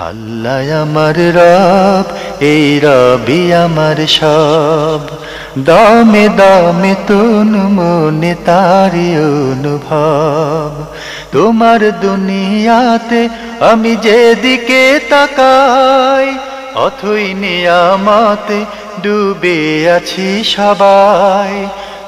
আল্লাহ আমার রব, এই রবি আমার সব, দমে দমে তন মনে তারি অনুভব। তোমার দুনিয়াতে আমি যেদিকে তাকাই, অথই নিয়ামতে ডুবে আছি সবাই।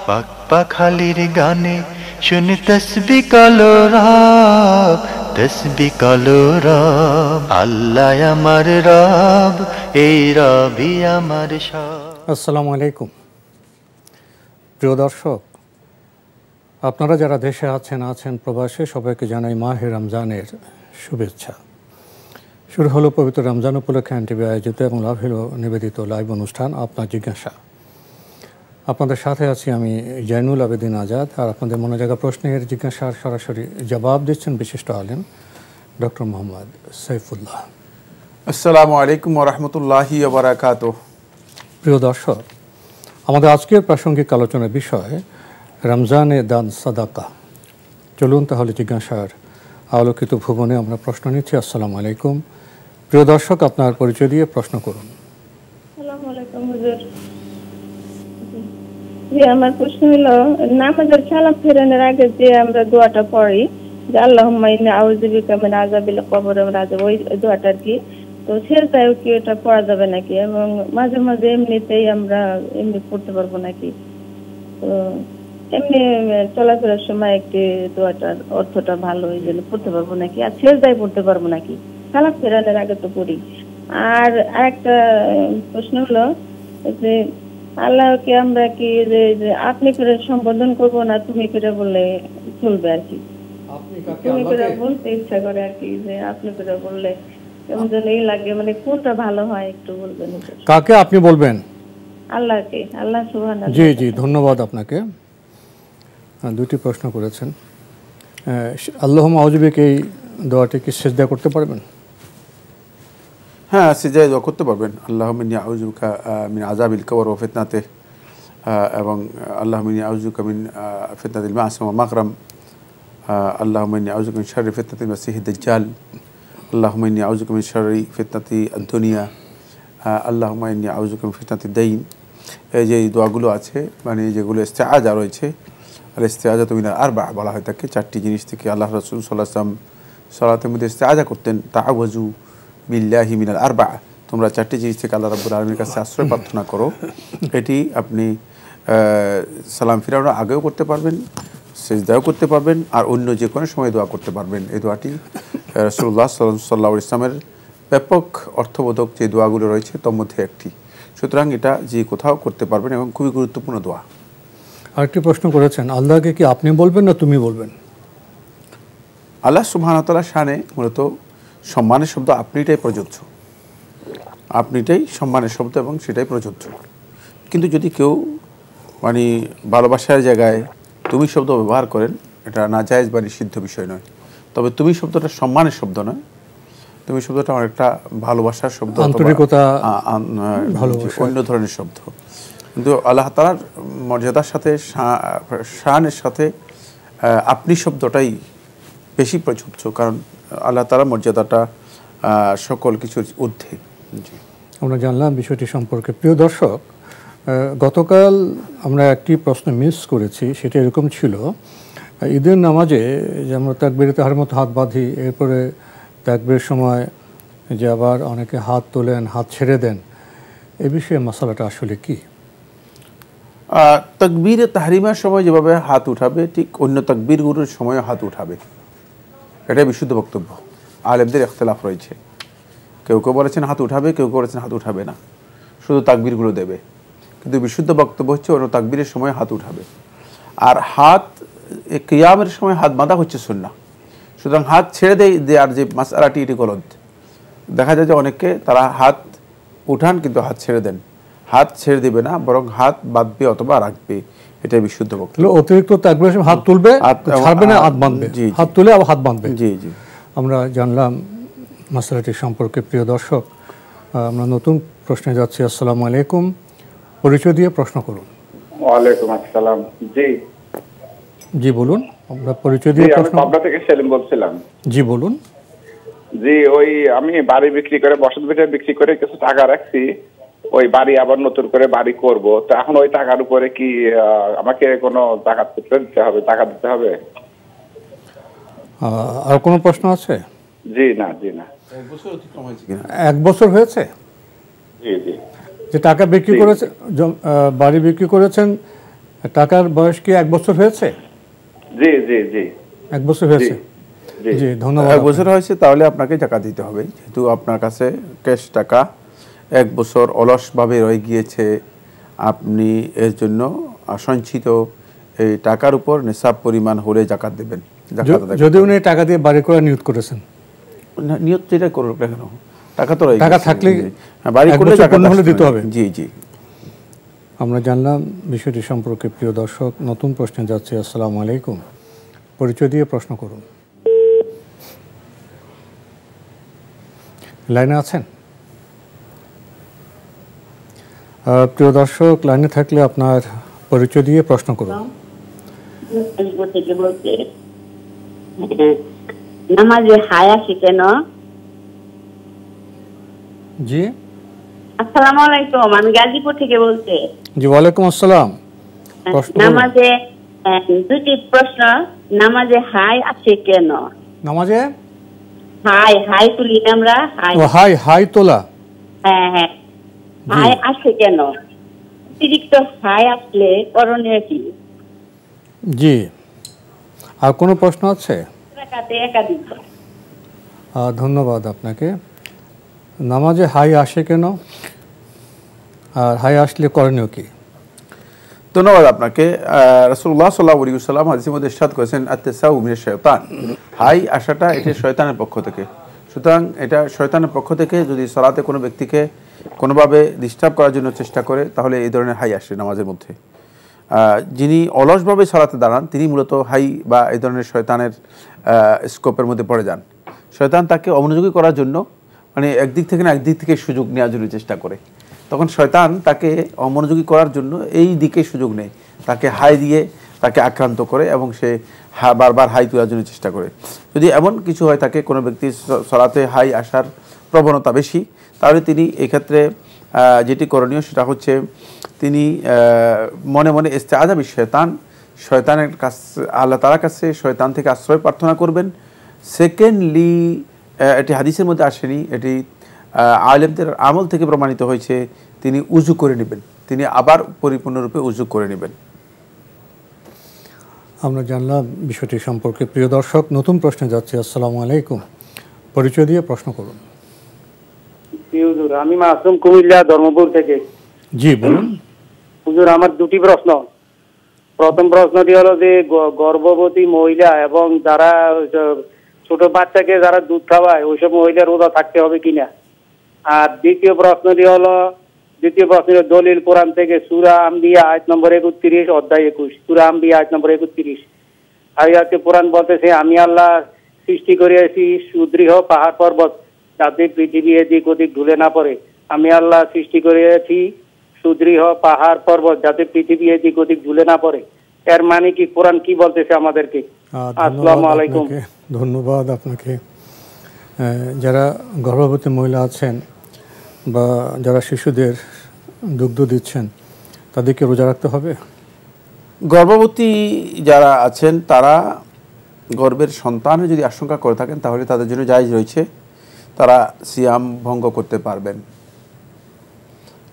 পাক পাখালির গানে শুনি তসবিহ কালো রব, তসবিহ কালো রব। আল্লাহ আমার রব, এই রবি আমার সব। আসসালামু আলাইকুম প্রিয় দর্শক, আপনারা যারা দেশে আছেন প্রবাসে, সবাইকে জানাই মাহে রমজানের শুভেচ্ছা। শুরু হলো পবিত্র রমজান উপলক্ষে এনটিভি আয়োজিত এবং লাভ হলো নিবেদিত লাইভ অনুষ্ঠান আপনার জিজ্ঞাসা। আপনাদের সাথে আছি আমি জয়নুল আবেদিন আজাদ, আর আপনাদের মনে জায়গা প্রশ্নের জিজ্ঞাসার সরাসরি জবাব দিচ্ছেন বিশিষ্ট আলেম ডক্টর মোহাম্মদ সাইফুল্লাহ। আসসালামু আলাইকুম ওয়া রাহমাতুল্লাহি ওয়া বারাকাতুহু। প্রিয় দর্শক, আমাদের আজকের প্রাসঙ্গিক আলোচনার বিষয় রমজানে দান সাদাকা। চলুন তাহলে জিজ্ঞাসার আলোকিত ভুবনে আমরা প্রশ্ন নিচ্ছি। আসসালামু আলাইকুম। প্রিয় দর্শক, আপনার পরিচয় দিয়ে প্রশ্ন করুন। আসসালামু আলাইকুম হুজুর। জি, আমার প্রশ্ন হলো, নামাজের সালাম ফেরানোর আগে যে আমরা দোয়াটা পড়ি, যে আল্লাহুম্মা ইন্নী আউযু বিকা মিন আযাবিল কবর, ওই দোয়াটা কি তো সেজদায়ও কি এটা পড়া যাবে নাকি, এবং মাঝে মাঝে এমনিতেই আমরা এমনি পড়তে পারবো নাকি? তো এমনি চলাফেরার সময় একটি দোয়াটার অর্থটা ভালো, এই জন্য পড়তে পারবো নাকি, আর সেজদায় পড়তে পারবো নাকি? সালাম ফেরানোর আগে তো পড়ি। আর আরেকটা প্রশ্ন হলো যে আল্লাহকে আমরা কি যে আপনি করে সম্বোধন করবো না তুমি করে বললে চলবে আর কি? তুমি করে বলতে ইচ্ছা করে আর কি, যে আপনি করে বললে কেমন যেন এই লাগে, মানে কোনটা ভালো হয় একটু বলবেন? কাকে আপনি বলবেন? আল্লাহকে, আল্লাহ সুবহানাহু। জি জি, ধন্যবাদ আপনাকে। দুটি প্রশ্ন করেছেন। আল্লাহুম্মা আউযু বিকা, এই দোয়াটি কি সিজদা করতে পারবেন? হ্যাঁ, সিজদায় দোয়া করতে পারবেন। আল্লাহুম্মা ইন্নী আউযু বিকা মিন আযাবিল কবর ওয়া ফিতনাতিহি, এবং আল্লাহুম্মা ইন্নী আউযু বিকা মিন ফিতনাতিল মা'সিম ওয়াল মাগরাম, আল্লাহুম্মা ইন্নী আউযু বিকা মিন শাররি ফিতনাতিল মাসিহিদ দাজ্জাল, আল্লাহুম্মা ইন্নী আউযু বিকা মিন শাররি ফিতনাতি আদ-দুনিয়া, আল্লাহুম্মা ইন্নী আউযু বিকা মিন ফিতনাতিদ দাইন। এই যে দোয়াগুলো আছে, মানে যেগুলো ইস্তেআজা রয়েছে, আর ইস্তেআজাতু মিনাল আরবা বলা হয় তাকে, চারটি জিনিস থেকে আল্লাহ রাসূল সাল্লাল্লাহু আলাইহি ওয়াসাল্লাম সালাতের মধ্যে ইস্তেআজা করতেন। তাআওয়াজু বিল্লাহি মিনাল আরবা, তোমরা চারটি জিনিস থেকে আল্লাহ রাব্বুল আলামিনের কাছে আশ্রয় প্রার্থনা করো। এটি আপনি সালাম ফিরানোর আগেও করতে পারবেন, সিজদাও করতে পারবেন, আর অন্য যে কোনো সময় দোয়া করতে পারবেন। এই দোয়াটি রাসূলুল্লাহ সাল্লাল্লাহু আলাইহি ওয়াসাল্লামের ব্যাপক অর্থবোধক যে দোয়াগুলো রয়েছে তার মধ্যে একটি। সুতরাং এটা যে কোথাও করতে পারবেন এবং খুবই গুরুত্বপূর্ণ দোয়া। আরেকটি প্রশ্ন করেছেন, আল্লাহকে কি আপনি বলবেন না তুমি বলবেন? আল্লাহ সুবহানাহু ওয়া তাআলার শানে মূলত সম্মানের শব্দ আপনিটাই প্রযোজ্য, আপনিটাই সম্মানের শব্দ এবং সেটাই প্রযোজ্য। কিন্তু যদি কেউ মানে ভালোবাসার জায়গায় তুমি শব্দ ব্যবহার করেন, এটা নাজায়েজ বা নিষিদ্ধ বিষয় নয়। তবে তুমি শব্দটা সম্মানের শব্দ নয়, তুমি শব্দটা অনেকটা ভালোবাসার শব্দ, আন্তরিকতা, অন্য ধরনের শব্দ। কিন্তু আল্লাহ তাআলার মর্যাদার সাথে, শানের সাথে আপনি শব্দটাই বেশি প্রযোজ্য, কারণ আল্লাহ তাআলার মর্যাদাটা সকল কিছুর ঊর্ধ্বে। আমরা জানলাম বিষয়টি সম্পর্কে। প্রিয় দর্শক, গতকাল আমরা একটি প্রশ্ন মিস করেছি, সেটা এরকম ছিল, ঈদের নামাজে যে আমরা তাকবীরে তাহরিমাত হাত বাঁধি, এরপরে তাকবীরের সময় যে আবার অনেকে হাত তোলেন, হাত ছেড়ে দেন, এ বিষয়ে মাসালাটা আসলে কি? তাকবীরে তাহরিমার সময় যেভাবে হাত উঠাবে, ঠিক অন্য তাকবীরগুলোর সময়ও হাত উঠাবে, এটাই বিশুদ্ধ বক্তব্য। আলেমদের ইখতিলাফ রয়েছে, কেউ কেউ বলেছেন হাত উঠাবে, কেউ কেউ বলেছেন হাত উঠাবে না, শুধু তাকবীরগুলো দেবে। কিন্তু বিশুদ্ধ বক্তব্য হচ্ছে অন্য তাকবীরের সময় হাত উঠাবে। আর হাত কিয়ামের সময় হাত বাঁধা হচ্ছে সুন্নাহ, সুতরাং হাত ছেড়ে দেওয়ার যে মাসআলাটি, এটি গলত। দেখা যায় যে অনেকে তারা হাত উঠান কিন্তু হাত ছেড়ে দেন। হাত ছেড়ে দেবে না, বরং হাত বাঁধবে অথবা রাখবে, এটাই বিশুদ্ধ বক্তব্য। অতিরিক্ত তাকবীরের সময় হাত তুলবে, ছাড়বে না, হাত বাঁধবে, হাত তুলে আবার হাত বাঁধবে। জি জি, আমরা জানলাম মাসআলাটি সম্পর্কে। প্রিয় দর্শক, আমরা নতুন প্রশ্নে যাচ্ছি। আসসালামু আলাইকুম, পরিচয় দিয়ে প্রশ্ন করুন। ওয়ালাইকুম আসসালাম। জি জি বলুন, আমরা পরিচয় দিয়ে প্রশ্ন। আমি পাবনা থেকে সেলিম বলছিলাম। জি বলুন। জি, ওই আমি বাড়ি বিক্রি করে, বসত ভিটা বিক্রি করে কিছু টাকা রাখছি, ওই বাড়ি আবার নতুন করে বাড়ি করব। তো এখন ওই টাকার উপরে কি আমাকে কোনো টাকা দিতে হবে? আর কোনো প্রশ্ন আছে? জি না, জি না। 1 বছর হয়েছে জি জি। যে টাকা বিক্রি করেছে, বাড়ি বিক্রি করেছেন, টাকার বয়স কি 1 বছর হয়েছে? জি জি জি। 1 বছর হয়েছে। জি, ধন্যবাদ। 1 বছর হয়েছে, তাহলে আপনাকে টাকা দিতে হবে, যেহেতু আপনার কাছে ক্যাশ টাকা 1 বছর অলসভাবে রয়ে গিয়েছে। আপনি এর জন্য সঞ্চিত এই টাকার উপর নিসাব পরিমাণ হলে জাকাত দেবেন। যদি উনি টাকা দিয়ে বাড়ি করার নিয়ত করেছেন, নিয়ত যেটা করুক না কেন, টাকা তো টাকা থাকলে বাড়ি করলে জাকাত হলে দিতে হবে। জি জি। আমরা জানলাম বিষয়টি সম্পর্কে। প্রিয় দর্শক, নতুন প্রশ্নে যাচ্ছে। আসসালামু আলাইকুম, পরিচয় দিয়ে প্রশ্ন করুন। লাইনে আছেন? প্রিয় দর্শক, লাইনে থাকলে আপনার পরিচয় দিয়ে প্রশ্ন করুন। নামাজে হায়া কেন? জি, আসসালামু আলাইকুম, আমি গাজীপুর থেকে বলছি। জি, ওয়ালাইকুম আসসালাম। নামাজে দুটি প্রশ্ন। নামাজে হাই আছে কেন? নামাজে হাই তুলি আমরা, হাই তোলা। হ্যাঁ হ্যাঁ, হাই আছে কেন? অতিরিক্ত হাই আসলে করণীয় কি? জি, আর কোনো প্রশ্ন আছে? একাধিক। ধন্যবাদ আপনাকে। নামাজে হাই আসে কেন, আর হাই আসলে করণীয় কি? ধন্যবাদ আপনাকে। রাসূলুল্লাহ সাল্লাল্লাহু আলাইহি ওয়াসাল্লাম হাদিসের মধ্যে ইরশাদ করেছেন, আত-তাসাউ মিনাশ শাইতান। হাই আসাটা এটা শয়তানের পক্ষ থেকে। সুতরাং এটা শয়তানের পক্ষ থেকে যদি সালাতে কোনো ব্যক্তিকে কোনোভাবে ডিস্টার্ব করার জন্য চেষ্টা করে, তাহলে এই ধরনের হাই আসে নামাজের মধ্যে। যিনি অলসভাবে সালাতে দাঁড়ান, তিনি মূলত হাই বা এই ধরনের শয়তানের স্কোপের মধ্যে পড়ে যান। শয়তান তাকে অমনোযোগী করার জন্য, মানে একদিক থেকে না একদিক থেকে সুযোগ নেওয়ার জন্য চেষ্টা করে। তখন শয়তান তাকে অমনোযোগী করার জন্য এই দিকে সুযোগ নেয়, তাকে হাই দিয়ে তাকে আক্রান্ত করে এবং সে বারবার হাই তোলার জন্য চেষ্টা করে। যদি এমন কিছু হয় থাকে, কোনো ব্যক্তির সালাতে হাই আসার প্রবণতা বেশি, তাহলে তিনি এক্ষেত্রে যেটি করণীয় সেটা হচ্ছে তিনি মনে মনে ইস্তেআযা বিশ শয়তান, শয়তানের কাছে, আল্লাহ তাআলার কাছে শয়তান থেকে আশ্রয় প্রার্থনা করবেন। সেকেন্ডলি, এটি হাদিসের মধ্যে আসেনি, এটি আলেমদের আমল থেকে প্রমাণিত হয়েছে, তিনি উজু করে নেবেন, তিনি আবার পরিপূর্ণরূপে উজু করে নেবেন। আমরা জানলাম বিষয়টি সম্পর্কে। প্রিয় দর্শক, নতুন প্রশ্নে যাচ্ছি। আসসালামু আলাইকুম, পরিচয় দিয়ে প্রশ্ন করুন। হুজুর, আমি মাসুম, কুমিল্লা ধর্মপুর থেকে। জি, বলুন। হুজুর, আমার দুটি প্রশ্ন। প্রথম প্রশ্নটি হলো যে গর্ভবতী মহিলা এবং যারা ছোট বাচ্চাকে যারা দুধ খাওয়ায়, ওইসব মহিলা রোজা থাকতে হবে কিনা। আর দ্বিতীয় প্রশ্নটি হলো দলিল কোরআন থেকে সূরা আম্বিয়া আয়াত নম্বর 31, অধ্যায় 21। সূরা আম্বিয়া আয়াত নম্বর 31। আয়াতে কোরআন বলতেছে, আমি আল্লাহ সৃষ্টি করিয়াছি সুদৃঢ় পাহাড় পর্বত, যাতে পৃথিবী এদিক ওদিক ঢুলে না পড়ে। আমি আল্লাহ সৃষ্টি করিয়াছি সুদৃঢ় পাহাড় পর্বত, যাতে পৃথিবী এদিক ওদিক ঢুলে না পড়ে। এর মানে কি? কোরআন কি বলতেছে আমাদেরকে? আসসালামু আলাইকুম। ধন্যবাদ আপনাকে। যারা গর্ভবতী মহিলা আছেন বা যারা শিশুদের দুগ্ধ দিচ্ছেন, তাদেরকে রোজা রাখতে হবে? গর্ভবতী যারা আছেন তারা গর্ভের সন্তানের যদি আশঙ্কা করে থাকেন, তাহলে তাদের জন্য জায়েজ রয়েছে, তারা সিয়াম ভঙ্গ করতে পারবেন।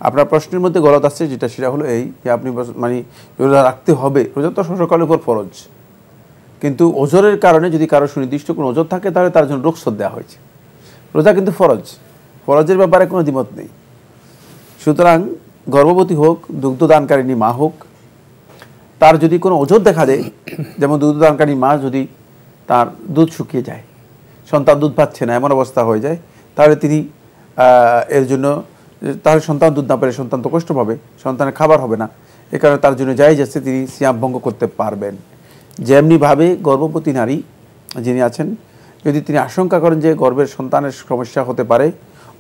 আপনার প্রশ্নের মধ্যে গলত আসছে যেটা, সেটা হলো এই যে আপনি মানে রোজা রাখতে হবে। রোজা তো সকলের উপর ফরজ, কিন্তু ওজরের কারণে যদি কারো সুনির্দিষ্ট কোনো ওজর থাকে, তাহলে তার জন্য রুখসত দেওয়া হয়েছে। রোজা কিন্তু ফরজ, ফরজের ব্যাপারে কোনো দ্বিমত নেই। সুতরাং গর্ভবতী হোক, দুগ্ধদানকারিণী মা হোক, তার যদি কোনো ওজর দেখা দেয়, যেমন দুগ্ধদানকারী মা যদি তার দুধ শুকিয়ে যায়, সন্তান দুধ পাচ্ছে না, এমন অবস্থা হয়ে যায়, তাহলে তিনি এর জন্য, তাহলে সন্তান দুধ না পেলে সন্তান তো কষ্ট পাবে, সন্তানের খাবার হবে না, এ কারণে তার জন্য জায়েজ আছে, তিনি সিয়াম ভঙ্গ করতে পারবেন। যেমনিভাবে গর্ভবতী নারী যিনি আছেন, যদি তিনি আশঙ্কা করেন যে গর্ভের সন্তানের সমস্যা হতে পারে,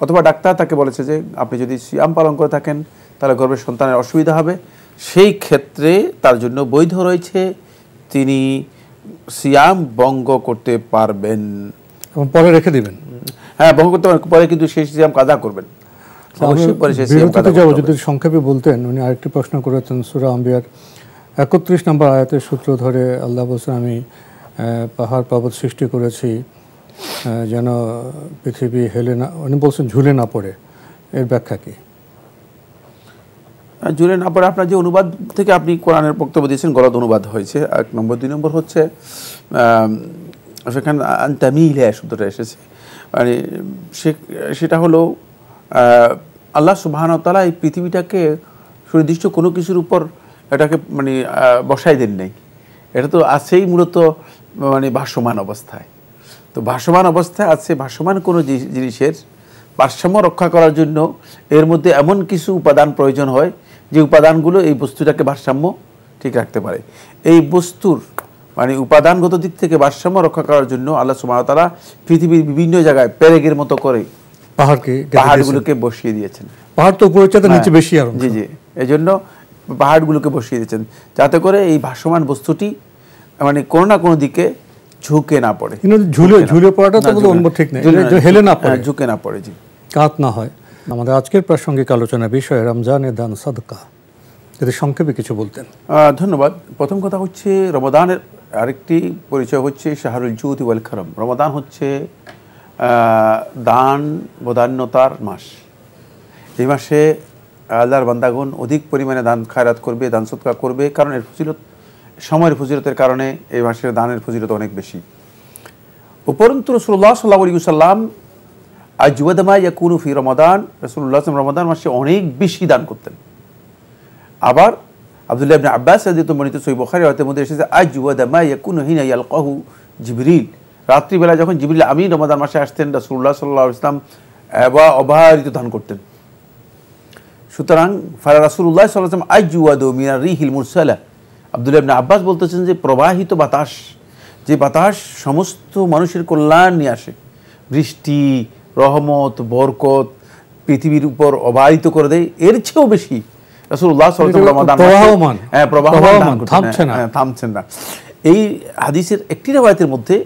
অথবা ডাক্তার তাকে বলেছে যে আপনি যদি সিয়াম পালন করে থাকেন তাহলে গর্ভের সন্তানের অসুবিধা হবে, সেই ক্ষেত্রে তার জন্য বৈধ রয়েছে, তিনি সিয়াম ভঙ্গ করতে পারবেন এবং পরে রেখে দিবেন। হ্যাঁ বহন করতে পারেন, পরে কিন্তু সেই সিয়াম কাজা করবেন, অবশ্যই পরে সেই সিয়াম কাজা করবেন। যদি সংক্ষেপে বলতেন, উনি আরেকটি প্রশ্ন করেছেন সূরা আম্বিয়ার 31 নম্বর আয়াতের সূত্র ধরে আল্লাহ বলছেন, আমি পাহাড় পর্বত সৃষ্টি করেছি যেন পৃথিবী হেলে না, উনি বলছেন ঝুলে না পড়ে, এর ব্যাখ্যা কি? ঝুলে না পড়ে আপনার যে অনুবাদ থেকে আপনি কোরআনের বক্তব্য দিয়েছেন গলদ অনুবাদ হয়েছে, 1 নম্বর। 2 নম্বর হচ্ছে সেখানে আনতামিলে শব্দটা এসেছে, মানে সেটা হলো আল্লাহ সুবহানাহু ওয়া তাআলা এই পৃথিবীটাকে সুনির্দিষ্ট কোনো কিছুর উপর এটাকে মানে বসাই দেন নাই, এটা তো আছেই মূলত মানে ভাসমান অবস্থায়। তো ভাসমান অবস্থায় আছে, ভাসমান কোনো জিনিসের ভারসাম্য রক্ষা করার জন্য এর মধ্যে এমন কিছু উপাদান প্রয়োজন হয় যে উপাদানগুলো এই বস্তুটাকে ভারসাম্য ঠিক রাখতে পারে। এই বস্তুর মানে উপাদানগত দিক থেকে ভারসাম্য রক্ষা করার জন্য আল্লাহ সুবহানাহু ওয়া তাআলা পৃথিবীর বিভিন্ন জায়গায় পেরেকের মতো করে পাহাড়গুলোকে বসিয়ে দিয়েছেন। পাহাড় তো উপরে চাইতে নিচে বেশি, আর জি জি, এই জন্য পাহাড়গুলোকে বসিয়ে দিয়েছেন যাতে করে এই ভাসমান বস্তুটি মানে কোনো না কোনো দিকে ঝুঁকে না পড়ে। ঝুলে পড়াটা তো বলবো ঠিক নেই, হেলে না পড়ে, ঝুঁকে না পড়ে, জি, কাত না হয়। আমাদের আজকের প্রাসঙ্গিক আলোচনার বিষয় রমজানের দান সাদকা, যদি সংক্ষেপে কিছু বলতেন। ধন্যবাদ। প্রথম কথা হচ্ছে রমাদানের আরেকটি পরিচয় হচ্ছে শাহরুল জুদ ওয়াল কারাম। রমাদান হচ্ছে দান বদান্যতার মাস। এই মাসে আল্লাহর বান্দাগণ অধিক পরিমাণে দান খায়রাত করবে, দান সদকা করবে, কারণ এর ফজিলত, সময়ের ফজিলতের কারণে এই মাসের দানের ফজিলত অনেক বেশি। উপরন্তু রাসূলুল্লাহ সাল্লাল্লাহু আলাইহি ওয়াসাল্লাম আজওয়াদ মা ইয়াকুনু ফি রমাদান, রাসূলুল্লাহ রমাদান মাসে অনেক বেশি দান করতেন। আবার আব্দুল্লাহ ইবনে আব্বাস রাদিয়াল্লাহু বর্ণিত সহিহ বুখারী রাওয়াতের মধ্যে এসেছে আজওয়াদ মা ইয়াকুনু হিনা ইয়ালকাহু জিবরিল, রাত্রিবেলা যখন জিবরিল আমিন রমাদান মাসে আসতেন রাসূলুল্লাহ সাল্লাল্লাহু আলাইহি ওয়াসাল্লাম অবারিত দান করতেন। সুতরাং ফারা রাসূলুল্লাহ সাল্লাল্লাহু আলাইহি ওয়াসাল্লাম আজওয়াদু মিনার রিহিল মুরসালা। আব্দুল্লাহ ইবনে আব্বাস বলতেছেন যে প্রবাহিত বাতাস, যে বাতাস সমস্ত মানুষের কল্যাণ নিয়ে আসে, বৃষ্টি, রহমত, বরকত পৃথিবীর উপর অবারিত করে দেয়, এর চেয়েও বেশি রাসূলুল্লাহ সাল্লাল্লাহু আলাইহি ওয়াসাল্লাম প্রবাহমান থামছেন না। এই হাদিসের একটি রিওয়ায়াতের মধ্যে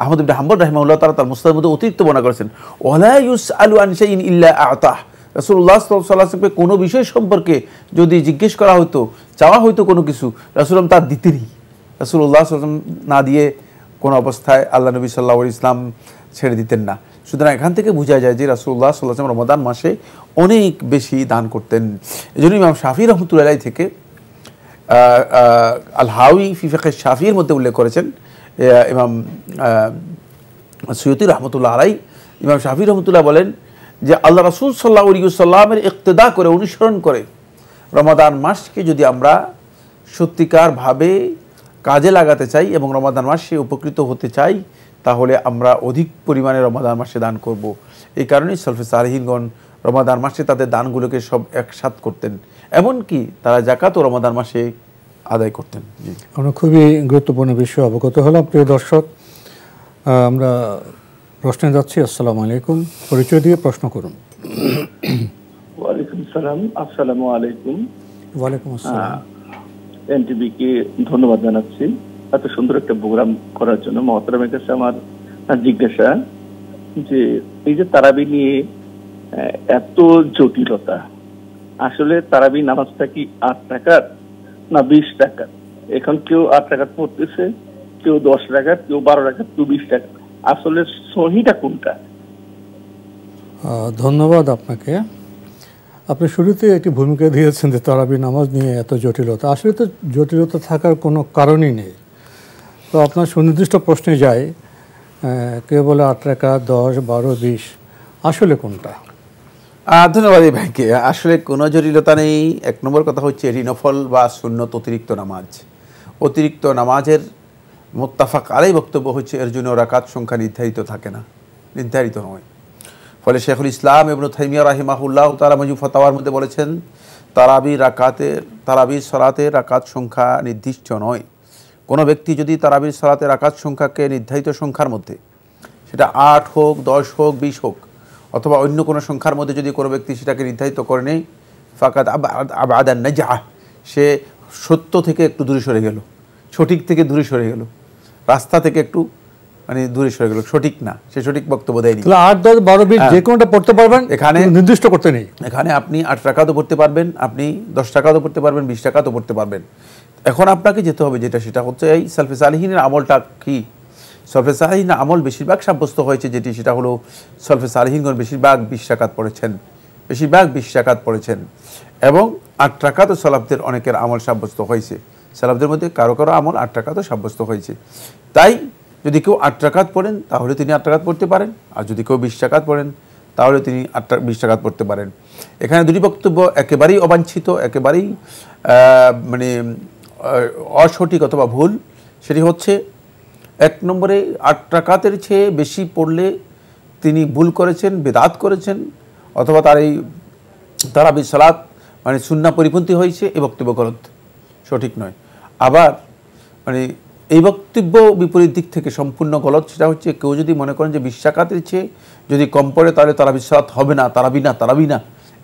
আহমদ ইবনে হাম্বল রাহিমাহুল্লাহ তাআলা তার মুসনাদের মধ্যে অতিরিক্ত বর্ণনা করেছেন, ওয়ালা ইউসআলু আন শাইইন ইল্লা আ'তাহ। রাসূলুল্লাহ সাল্লাল্লাহু আলাইহি ওয়াসাল্লামকে কোনো বিষয় সম্পর্কে যদি জিজ্ঞেস করা হতো, চাওয়া হতো কোনো কিছু, রাসূলুল্লাহ তার দিতেনই। রাসূলুল্লাহ সাল্লাল্লাহু আলাইহি ওয়াসাল্লাম না দিয়ে কোনো অবস্থায় আল্লাহ নবী সাল্লাল্লাহু আলাইহি ওয়াসাল্লাম ছেড়ে দিতেন না। সুতরাং এখান থেকে বোঝা যায় যে রাসূলুল্লাহ সাল্লাল্লাহু আলাইহি ওয়াসাল্লাম রমাদান মাসে অনেক বেশি দান করতেন। এজন্য ইমাম শাফিঈ রাহমাতুল্লাহি আলাইহি থেকে আল হাওয়ি ফি ফিকহ শাফিঈর মধ্যে উল্লেখ করেছেন, ইমাম সুয়ুতী রাহমাতুল্লাহ আলাইহি, ইমাম শাফিঈ রাহমাতুল্লাহ বলেন যে আল্লাহ রাসূল সাল্লাল্লাহু আলাইহি ওয়াসাল্লামের ইক্তেদা করে, অনুসরণ করে রমাদান মাসকে যদি আমরা সত্যিকারভাবে কাজে লাগাতে চাই এবং রমাদান মাসে উপকৃত হতে চাই, তাহলে আমরা অধিক পরিমাণে রমাদান মাসে দান করব। এই কারণেই সলফে সালেহিনগণ রমাদান মাসে তাদের দানগুলোকে সব একসাথ করতেন, এমনকি তারা যাকাতও রমাদান মাসে আদায় করতেন। আমরা খুবই গুরুত্বপূর্ণ বিষয় অবগত হলাম। প্রিয় দর্শক, আমরা প্রশ্নে যাচ্ছি। আসসালামু আলাইকুম, পরিচয় দিয়ে প্রশ্ন করুন। ওয়ালাইকুম সালাম। আসসালামু আলাইকুম। ওয়ালাইকুম আসসালাম। এনটিভিকে ধন্যবাদ জানাচ্ছি এত সুন্দর একটা প্রোগ্রাম করার জন্য। মহতারামের কাছে আমার জিজ্ঞাসা যে এই যে তারাবি নিয়ে এত জটিলতা, আসলে তারাবি নামাজটা কি 8 রাকাত না 20 রাকাত? এখন কেউ 8 রাকাত পড়তেছে, কেউ 10 রাকাত, কেউ 12 রাকাত, কেউ 20 রাকাত, আসলে সহিটা কোনটা? ধন্যবাদ আপনাকে। আপনি শুরুতে একটি ভূমিকা দিয়েছেন যে তারাবি নামাজ নিয়ে এত জটিলতা। আসলে তো জটিলতা থাকার কোনো কারণই নেই। তো আপনার সুনির্দিষ্ট প্রশ্নে যায়, কেউ বলে 8 রাকাত, 10, 12, 20, আসলে কোনটা? ধন্যবাদ এই ভাইকে। আসলে কোনো জটিলতা নেই। 1 নম্বর কথা হচ্ছে এটি নফল বা সুন্নত অতিরিক্ত নামাজ। অতিরিক্ত নামাজের মুত্তাফাক আলাইহি বক্তব্য হচ্ছে এর জন্য রাকাত সংখ্যা নির্ধারিত থাকে না, নির্ধারিত নয়। ফলে শেখুল ইসলাম ইবনে তাইমিয়া রাহিমাহুল্লাহ তাআলা মাজমু ফাতাওয়ার মধ্যে বলেছেন, তারাবির সালাতের রাকাত সংখ্যা নির্দিষ্ট নয়। কোনো ব্যক্তি যদি তারাবির সালাতের রাকাত সংখ্যাকে নির্ধারিত সংখ্যার মধ্যে, সেটা 8 হোক, 10 হোক, 20 হোক, অথবা অন্য কোনো সংখ্যার মধ্যে যদি কোনো ব্যক্তি সেটাকে নির্ধারিত করে নেই, ফাকাদ আবাদান নাজাহ, সে সত্য থেকে একটু দূরে সরে গেল, সঠিক থেকে দূরে সরে গেল, রাস্তা থেকে একটু মানে দূরে সরে গেল, সঠিক না, সে সঠিক বক্তব্য দেয়নি। তাহলে 8, 10, 12, 20 যে কোনোটা পড়তে পারবেন, এখানে নির্দিষ্ট করতে নেই। এখানে আপনি 8 রাকাতও পড়তে পারবেন, আপনি 10 রাকাতও পড়তে পারবেন, 20 রাকাতও পড়তে পারবেন। এখন আপনাকে যেতে হবে যেটা, সেটা হচ্ছে এই সালফে সালিহিনের আমলটা কি। সালফে সালিহিনের আমল বেশিরভাগ সাব্যস্ত হয়েছে যেটি, সেটা হলো সালফে সালিহিনগণ বেশিরভাগ 20 রাকাত পড়েছেন, বেশিরভাগ 20 রাকাত পড়েছেন, এবং 8 রাকাতও সালাফদের অনেকের আমল সাব্যস্ত হয়েছে। সালাফদের মধ্যে কারো কারো আমল 8 রাকাতও সাব্যস্ত হয়েছে। তাই যদি কেউ 8 রাকাত পড়েন তাহলে তিনি 8 রাকাত পড়তে পারেন, আর যদি কেউ 20 রাকাত পড়েন তাহলে তিনি 20 রাকাত পড়তে পারেন। এখানে দুটি বক্তব্য একেবারেই অবাঞ্ছিত, একেবারেই মানে অসঠিক অথবা ভুল। সেটি হচ্ছে 1 নম্বরে 8 রাকাতের চেয়ে বেশি পড়লে তিনি ভুল করেছেন, বেদাত করেছেন, অথবা তার এই তারাবির সালাত মানে সুন্নাহ পরিপন্থী হয়েছে, এই বক্তব্য গলত, সঠিক নয়। আবার মানে এই বক্তব্য বিপরীত দিক থেকে সম্পূর্ণ গলত। সেটা হচ্ছে কেউ যদি মনে করেন যে 20 রাকাতের চেয়ে যদি কম পড়ে তাহলে তারাবির সালাত হবে না, তারাবি না,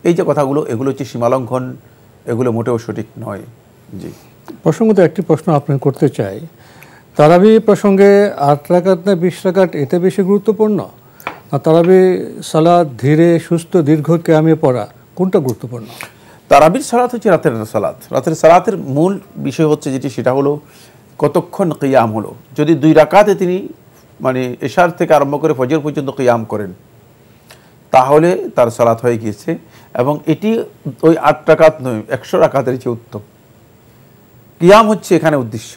এই যে কথাগুলো, এগুলো হচ্ছে সীমালঙ্ঘন, এগুলো মোটেও সঠিক নয়। জি, প্রসঙ্গত একটি প্রশ্ন আপনি করতে চাই, তারাবি প্রসঙ্গে 8 রাকাত না 20 রাকাত এতে বেশি গুরুত্বপূর্ণ, না তারাবি সালাত ধীরে সুস্থ দীর্ঘ কিয়ামে পড়া কোনটা গুরুত্বপূর্ণ? তারাবির সালাত হচ্ছে রাতের সালাত। রাতের সালাতের মূল বিষয় হচ্ছে যেটি, সেটা হলো কতক্ষণ কিয়াম হলো। যদি 2 রাকাতে তিনি মানে এশার থেকে আরম্ভ করে ফজর পর্যন্ত কিয়াম করেন তাহলে তার সালাত হয়ে গিয়েছে, এবং এটি ওই 8 রাকাত নয়, 100 রাকাতের চেয়ে উত্তম। কিয়াম হচ্ছে এখানে উদ্দেশ্য,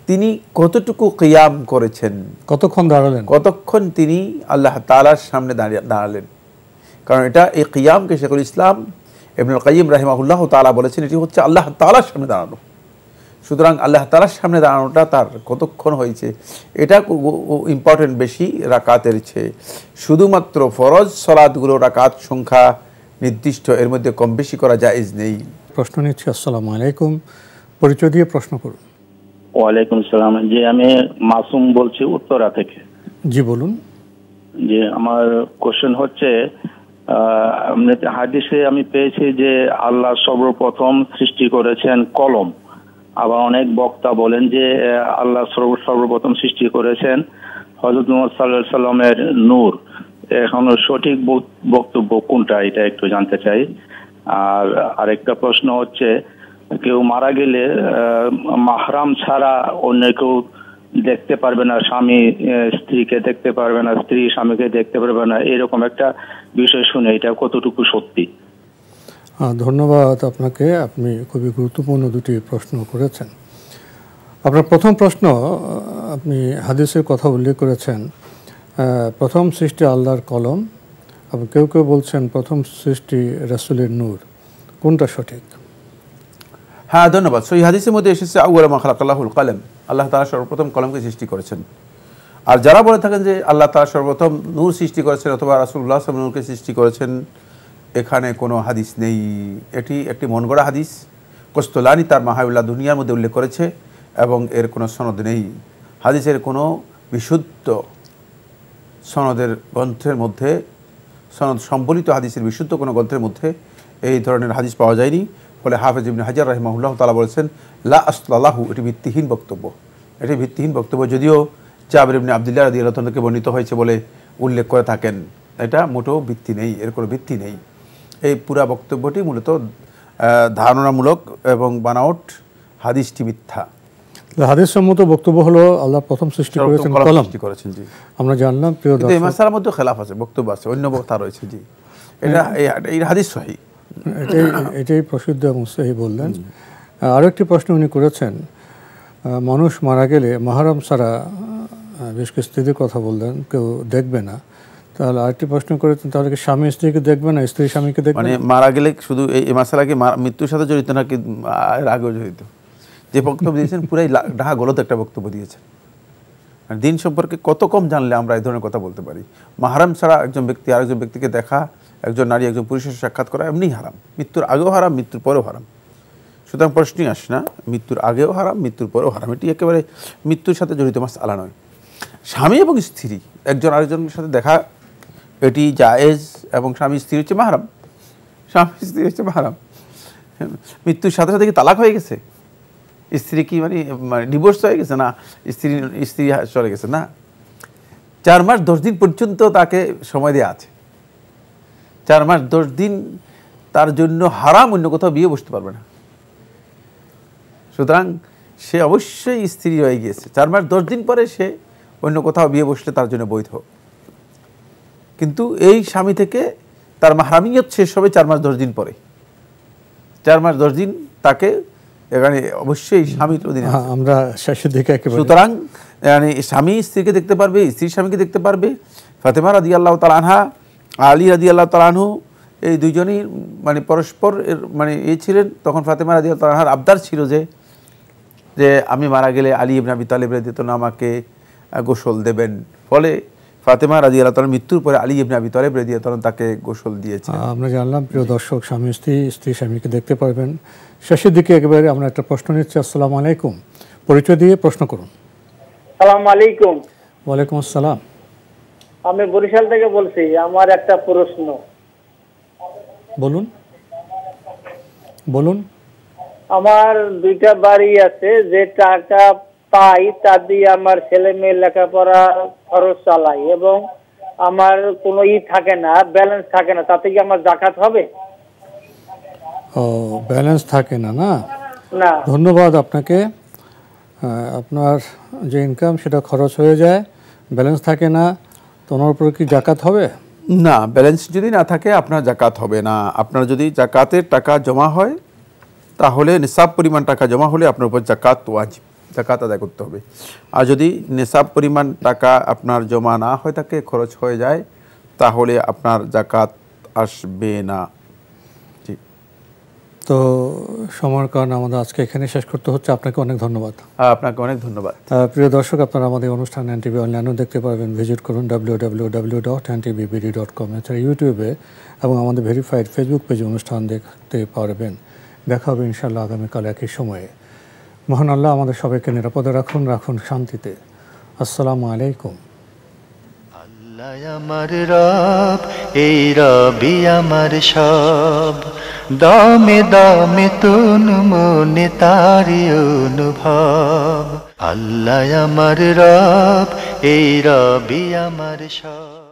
তিনি কতটুকু কিয়াম করেছেন, কতক্ষণ দাঁড়ালেন, কতক্ষণ তিনি আল্লাহ তাআলার সামনে দাঁড়ালেন। কারণ এটা এই কিয়ামকে শেখুল ইসলাম ইবনুল কাইয়িম রাহিমাহুল্লাহ তাআলা বলেছেন এটি হচ্ছে আল্লাহ তাআলার সামনে দাঁড়ানো। সুতরাং আল্লাহ তাআলার সামনে দাঁড়ানোটা তার কতক্ষণ হয়েছে এটা ইম্পর্টেন্ট বেশি রাকাতের চেয়ে। শুধুমাত্র ফরজ সালাতগুলো রাকাত সংখ্যা নির্দিষ্ট, এর মধ্যে কম বেশি করা জায়েজ নেই। প্রশ্ন নিচ্ছি। আসসালামু আলাইকুম, পরিচয় দিয়ে প্রশ্ন করুন। ওয়ালাইকুম সালাম। জি, আমি মাসুম বলছি উত্তরা থেকে। জি বলুন। যে আমার কোশ্চেন হচ্ছে, হাদিসে আমি পেয়েছি যে আল্লাহ সর্বপ্রথম সৃষ্টি করেছেন কলম, আবার অনেক বক্তা বলেন যে আল্লাহ সর্বপ্রথম সৃষ্টি করেছেন হযরত মুহাম্মদ সাল্লাল্লাহু আলাইহি সাল্লামের নূর। এখন সঠিক বক্তব্য কোনটা এটা একটু জানতে চাই। আর আরেকটা প্রশ্ন হচ্ছে, কেউ মারা গেলে মাহরাম ছাড়া অন্য কেউ দেখতে পারবে না, স্বামী স্ত্রীকে দেখতে পারবে না, স্ত্রী স্বামীকে দেখতে পারবে না, এরকম একটা বিষয় শুনে এটা কতটুকু সত্যি? ধন্যবাদ আপনাকে, আপনি খুবই গুরুত্বপূর্ণ দুটি প্রশ্ন করেছেন। আপনার প্রথম প্রশ্ন, আপনি হাদিসের কথা উল্লেখ করেছেন প্রথম সৃষ্টি আল্লাহর কলম, এবং কেউ কেউ বলছেন প্রথম সৃষ্টি রাসূলের নূর, কোনটা সঠিক? হ্যাঁ, ধন্যবাদ। সহিহ হাদিসের মধ্যে এসেছে আউয়ালু মা খালাকাল্লাহুল কলম, আল্লাহ তাআলা সর্বপ্রথম কলমকে সৃষ্টি করেছেন। আর যারা বলে থাকেন যে আল্লাহ তাআলা সর্বপ্রথম নূর সৃষ্টি করেছেন অথবা রাসূলুল্লাহ সাল্লাল্লাহু আলাইহি ওয়াসাল্লাম নূরকে সৃষ্টি করেছেন, এখানে কোনো হাদিস নেই। এটি একটি মন গড়া হাদিস। কোস্তুলানি তার মাহাউল্লাহ দুনিয়ার মধ্যে উল্লেখ করেছে, এবং এর কোনো সনদ নেই। হাদিসের কোনো বিশুদ্ধ সনদের গ্রন্থের মধ্যে, সনদ সম্বলিত হাদিসের বিশুদ্ধ কোনো গ্রন্থের মধ্যে এই ধরনের হাদিস পাওয়া যায়নি। ফলে হাফেজ ইবনে হাজার রাহিমাহুল্লাহ তাআলা বলেছেন লা আসলা লাহু, এটি ভিত্তিহীন বক্তব্য। এটি ভিত্তিহীন বক্তব্য, যদিও জাবির ইবনে আব্দুল্লাহ রাদিয়াল্লাহু আনহু থেকে বর্ণিত হয়েছে বলে উল্লেখ করে থাকেন, এটা মোটেও ভিত্তি নেই, এর কোনো ভিত্তি নেই। এই পুরা বক্তব্যটি মূলত ধারণামূলক এবং বানাওট, হাদিসটি মিথ্যা। হাদিস সম্মত বক্তব্য হলো আল্লাহ প্রথম সৃষ্টি করেছেন কলম। জি, আমরা জানলাম। প্রিয় দর্শক, এই মাসআলার মধ্যে খেলাফ আছে, বক্তব্য আছে, অন্য বক্তা রয়েছে। জি, এটা এই হাদিস সহিহ, এটাই প্রসিদ্ধ এবং সহি বললেন। আরও একটি প্রশ্ন উনি করেছেন, মানুষ মারা গেলে মাহরাম ছাড়া, বেশ কিছু স্ত্রীর কথা বললেন, কেউ দেখবে না, তাহলে আরেকটি প্রশ্ন করেছেন, তাহলে কি স্বামী স্ত্রীকে দেখবে না, স্ত্রী স্বামীকে দেখবে? মানে মারা গেলে শুধু এই মাসালা কি মৃত্যুর সাথে জড়িত নাকি আগেও জড়িত? যে বক্তব্য দিয়েছেন পুরাই ডাহা গলত একটা বক্তব্য দিয়েছেন। দিন সম্পর্কে কত কম জানলে আমরা এই ধরনের কথা বলতে পারি। মাহরাম ছাড়া একজন ব্যক্তি আরেকজন ব্যক্তিকে দেখা, একজন নারী একজন পুরুষের সাক্ষাৎ করা এমনি হারাম, মৃত্যুর আগেও হারাম, মৃত্যুর পরেও হারাম। সুতরাং প্রশ্নই আসে না, মৃত্যুর আগেও হারাম, মৃত্যুর পরেও হারাম, এটি একেবারে মৃত্যুর সাথে জড়িত মাসআলা নয়। স্বামী এবং স্ত্রী একজন আরেকজনের সাথে দেখা, এটি জায়েজ, এবং স্বামী স্ত্রী হচ্ছে মাহরাম, স্বামী স্ত্রী হচ্ছে মাহরাম। মৃত্যুর সাথে সাথে কি তালাক হয়ে গেছে? স্ত্রী কি মানে ডিভোর্স হয়ে গেছে? না, স্ত্রী চলে গেছে না, 4 মাস 10 দিন পর্যন্ত তাকে সময় দেওয়া আছে। 4 মাস 10 দিন তার জন্য হারাম, অন্য কোথাও বিয়ে বসতে পারবে না। সুতরাং সে অবশ্যই স্ত্রী হয়ে গিয়েছে। 4 মাস 10 দিন পরে সে অন্য কোথাও বিয়ে বসলে তার জন্য বৈধ। কিন্তু এই স্বামী থেকে তার মাহরামিয়ত শেষ হবে 4 মাস 10 দিন পরে। 4 মাস 10 দিন তাকে এখানে অবশ্যই স্বামীর অধীনে। আমরা শেষের দিকে একেবারে। সুতরাং মানে স্বামী স্ত্রীকে দেখতে পারবে, স্ত্রী স্বামীকে দেখতে পারবে। ফাতেমা রাদিয়াল্লাহু তাআলা আনহা, আলী রাদিয়াল্লাহু তাআলা আনহু এই দুইজনই মানে পরস্পর মানে ছিলেন। তখন ফাতেমা রাদিয়াল্লাহু তাআলা আনহার আবদার ছিল যে আমি মারা গেলে আলী ইবনে আবি তালিব রাদিয়াল্লাহু তাআলা আমাকে গোসল দেবেন। ফলে ফাতেমা রাদিয়াল্লাহু তাআলার মৃত্যুর পরে আলী ইবনে আবি তালিব রাদিয়াল্লাহু তাআলা তাকে গোসল দিয়েছেন। আমরা জানলাম প্রিয় দর্শক, স্বামী স্ত্রী স্বামীকে দেখতে পারবেন। শেষের দিকে একেবারে আমরা একটা প্রশ্ন নিচ্ছি। আসসালামু আলাইকুম, পরিচয় দিয়ে প্রশ্ন করুন। আসসালামু আলাইকুম। ওয়ালাইকুম আসসালাম। আমি বরিশাল থেকে বলছি, আমার একটা প্রশ্ন। বলুন বলুন। আমার 2টা বাড়ি আছে, যে টাকা পাই তা দিয়ে আমার ছেলে মেয়ে লেখাপড়া খরচ চালাই, এবং আমার কোনো থাকে না, ব্যালেন্স থাকে না, তাতে কি আমার যাকাত হবে? ও, ব্যালেন্স থাকে না? না, ধন্যবাদ আপনাকে। আপনার যে ইনকাম সেটা খরচ হয়ে যায়, ব্যালেন্স থাকে না, তো ওনার উপর কি যাকাত হবে? না, ব্যালেন্স যদি না থাকে আপনার যাকাত হবে না। আপনার যদি যাকাতের টাকা জমা হয় তাহলে নিসাব পরিমাণ টাকা জমা হলে আপনার উপর যাকাত ওয়াজিব, যাকাত আদায় করতে হবে। আর যদি নিসাব পরিমাণ টাকা আপনার জমা না হয়ে থাকে, খরচ হয়ে যায়, তাহলে আপনার যাকাত আসবে না। তো সময়ের কারণে আমাদের আজকে এখানে শেষ করতে হচ্ছে। আপনাকে অনেক ধন্যবাদ। আপনাকে অনেক ধন্যবাদ। প্রিয় দর্শক, আপনারা আমাদের অনুষ্ঠান এনটিভি অনলাইনেও দেখতে পারবেন। ভিজিট করুন www.ntvbd.com। এছাড়া ইউটিউবে এবং আমাদের ভেরিফাইড ফেসবুক পেজে অনুষ্ঠান দেখতে পারবেন। দেখা হবে ইনশাআল্লাহ আগামীকাল একই সময়ে। মহান আল্লাহ আমাদের সবাইকে নিরাপদে রাখুন, রাখুন শান্তিতে। আসসালামু আলাইকুম। আল্লাহ আমার রব, এই রবি আমার সব, দমে দমে তুন মনে তারি অনুভব। আল্লাহ আমার রব, এই রবি আমার সব।